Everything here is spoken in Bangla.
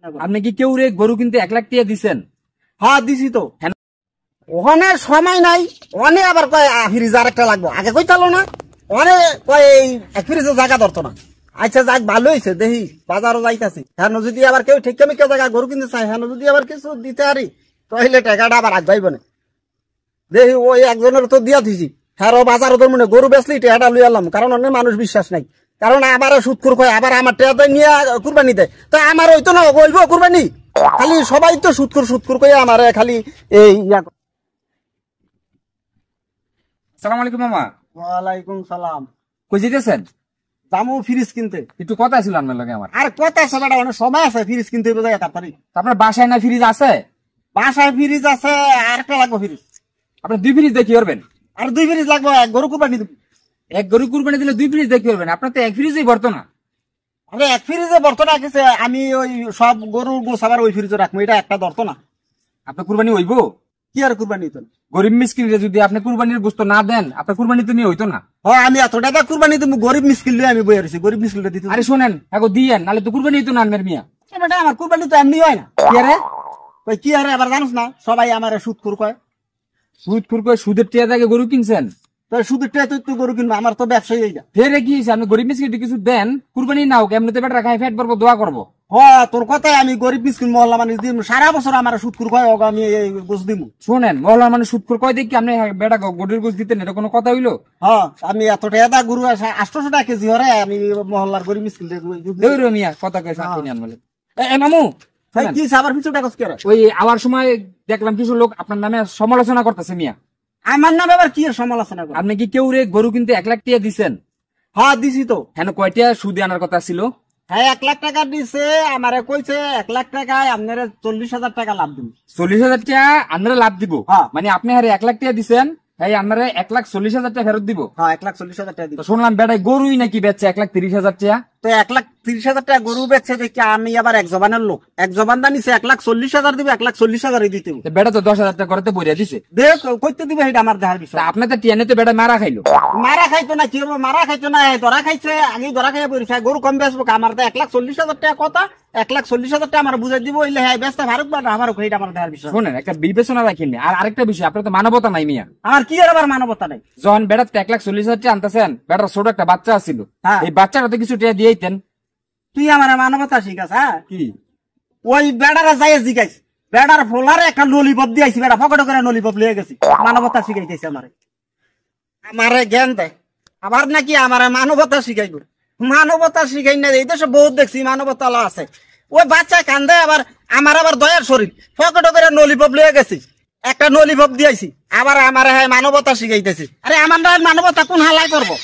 আপনি কি কেউ রে গরু কিনতে 1 লাখ টাকা দিছেন? হ্যাঁ দিছি তো। ওখানে সময় নাই, অনেক আবার কয় ফ্রিজ আর একটা লাগবো, আগে কই চালো না, অনেক কয় ফ্রিজের জায়গা ধরতো না। আচ্ছা যাক ভালো হয়েছে, দেখি বাজারও যাইতাছি, হ্যাঁ যদি আবার কেউ ঠিক কেমিকে জায়গা গরু কিনতে চাই, হ্যাঁ যদি আবার কিছু দিতে পারি তাহলে টাকাটা আবার আগ যাইব না। দেখি ওই একজনের তো দিয়া দিছি, হ্যাঁ বাজারও তোর মনে গরু বেচলি টাকাটা লই আলাম, কারণ অনেক মানুষ বিশ্বাস নাই, কারণ আবার সুৎখুর কয় আবার আমার টাকা নিয়ে কুরবানি দেয়, তো আমার ওই তো না বলব কুরবানি, খালি সবাই তো সুৎখুর কয়ে আমার খালি এই ইয়া। আসসালামু আলাইকুম মামা। ওয়ালাইকুম সালাম। কই যেতেছেন? জামু ফ্রিজ কিনতে। একটু কথা ছিল আপনার লগে আমার। আর কথা আছে বেটা, অনেক সময় আছে, ফ্রিজ কিনতে বোঝাই তাড়াতাড়ি। আপনার বাসায় না ফ্রিজ আছে? বাসায় ফ্রিজ আছে, আর একটা লাগবে ফ্রিজ। আপনি 2 ফ্রিজ দেখি করবেন? আর 2 ফ্রিজ লাগবে, এক গরু কুরবানি দেব। এক গরু কুরবানি দিলে 2 ফ্রিজ দেখি করবেন? আপনার তো 1 ফ্রিজই ভরতো না। আরে 1 ফ্রিজে ভরতো না কিছু, আমি ওই সব গরু গোছাবার ওই ফ্রিজে রাখবো, এটা একটা ধরতো না। আপনার কুরবানি হইব? কি আর কুরবানি হইতো না? গরিব মিসকিনরে যদি আপনি কুরবানির গোশত না দেন, আপনার কুরবানি তো নিয়ে হইতো না। হ্যাঁ আমি এত টাকা কুরবানি দেবো, গরিব মিসকিন লই আমি বইয়া রইছি, গরিব মিসকিনটা দিতে। আরে শুনেন, এখন দিয়েন, নালে তো কুরবানি হইতো না আনমের মিয়া। বেটা আমার কুরবানি তো এমনি হয় না। কি আরে কই কি আরে আবার জানোস না, সবাই আমার সুদখোর কয়। সুদ করে সুদের টিয়া থেকে গরু কিনছেন? তো সুদের টাকা তো গরু কিনবো, আমার তো ব্যবসায়ী এইটা। ফেরে কি আপনি গরিব মিসকিন কিছু দেন, কুরবানি নাও, এমনিতে বেটা খাই ফেট ভরবো, দোয়া করবো। হ্যাঁ তোর কথাই, আমি গরিব মিসকিন মহল্লা মানুষ দিম, সারা বছর আমার সুদখোর কয়, আমি গোছ দিব। শুনেন, মহলার মানুষ সুদ করে কয় দেখি আপনি বেটা গরুর গোছ দিতেন, এটা কোনো কথা হইলো? হ্যাঁ আমি এত টাকা গরু 800 টাকা কেজি হরে, আমি মহল্লার গরিব মিসকিন মিয়া কথা কয় শান্তি নেন বলে। মামু কি সাবার পিছু টাকা কি ওই আবার সময় দেখলাম কিছু লোক আপনার নামে সমালোচনা করতেছে মিয়া। আমার নামে আবার কি সমালোচনা করে? আপনি কি কেউ রে গরু কিনতে 1 লাখ টাকা দিছেন? হ্যাঁ দিছি তো। হ্যাঁ কয়টা সুদে আনার কথা ছিল? হ্যাঁ 1 লাখ টাকা দিছে, আমারে কইছে 1 লাখ টাকায় আপনারা 40,000 টাকা লাভ দিন। 40,000 টাকা আপনারা লাভ দিব? হ্যাঁ। মানে আপনি হারে 1 লাখ টাকা দিছেন, হ্যাঁ আপনারা 1,40,000 টাকা ফেরত দিব? হ্যাঁ 1,40,000 টাকা দিব। শুনলাম বেটাই গরুই নাকি বেচছে 1,30,000 টাকা। তো 1,30,000 টাকা গরু বেচছে দেখি আমি আবার এক জবানের লোক, এক জবান দা নিছে 1,40,000 দিবে, 1,40,000 দিতে হবে। বেটা তো 10,000 টাকা করতে বইরা দিছে। দেখ কইতে দিবে, এটা আমার দেহার বিষয়। আপনার তো টিয়ানে তো বেটা মারা খাইলো। মারা খাইতো না, কি হবো মারা খাইতো না, ধরা খাইছে, আগে ধরা খাইয়া পড়েছে, গরু কম বেচবো, আমার তো 1,40,000 টাকা কথা, 1,40,000 টাকা আমার বুঝাই দিব, ইলে হ্যাঁ ব্যস্ত ভারত বা আমার এটা আমার দেহার বিষয়। শোনেন, একটা বিবেচনা রাখেন। আর আরেকটা বিষয়, আপনার তো মানবতা নাই মিয়া। আমার কি আর আবার মানবতা নাই? যখন বেটা 1,40,000 টাকা আনতেছেন, বেটার ছোট একটা বাচ্চা ছিল, হ্যাঁ। এই বাচ্চাটা তো কিছু টাকা দিয়েইতেন। তুই আমার মানবতা শিখাস? হ্যাঁ কি ওই বেড়ারা যাই জিগাইস, বেড়ার ফোলারে একটা ললিপপ দিয়েছি, বেড়া পকেটে করে ললিপপ লিয়ে গেছি, মানবতা শিখাইতেছে আমারে, আমারে জ্ঞান দেয় আবার নাকি আমার মানবতা শিখাইব। মানবতা শিখাই না, এই দেশে বহুত দেখছি মানবতা আছে। ওই বাচ্চা কান্দে, আবার আমার আবার দয়ার শরীর, পকেটে করে ললিপপ লিয়ে গেছি, একটা ললিপপ দিয়েছি, আবার আমার মানবতা শিখাইতেছি। আরে আমার মানবতা কোন হালাই করবো?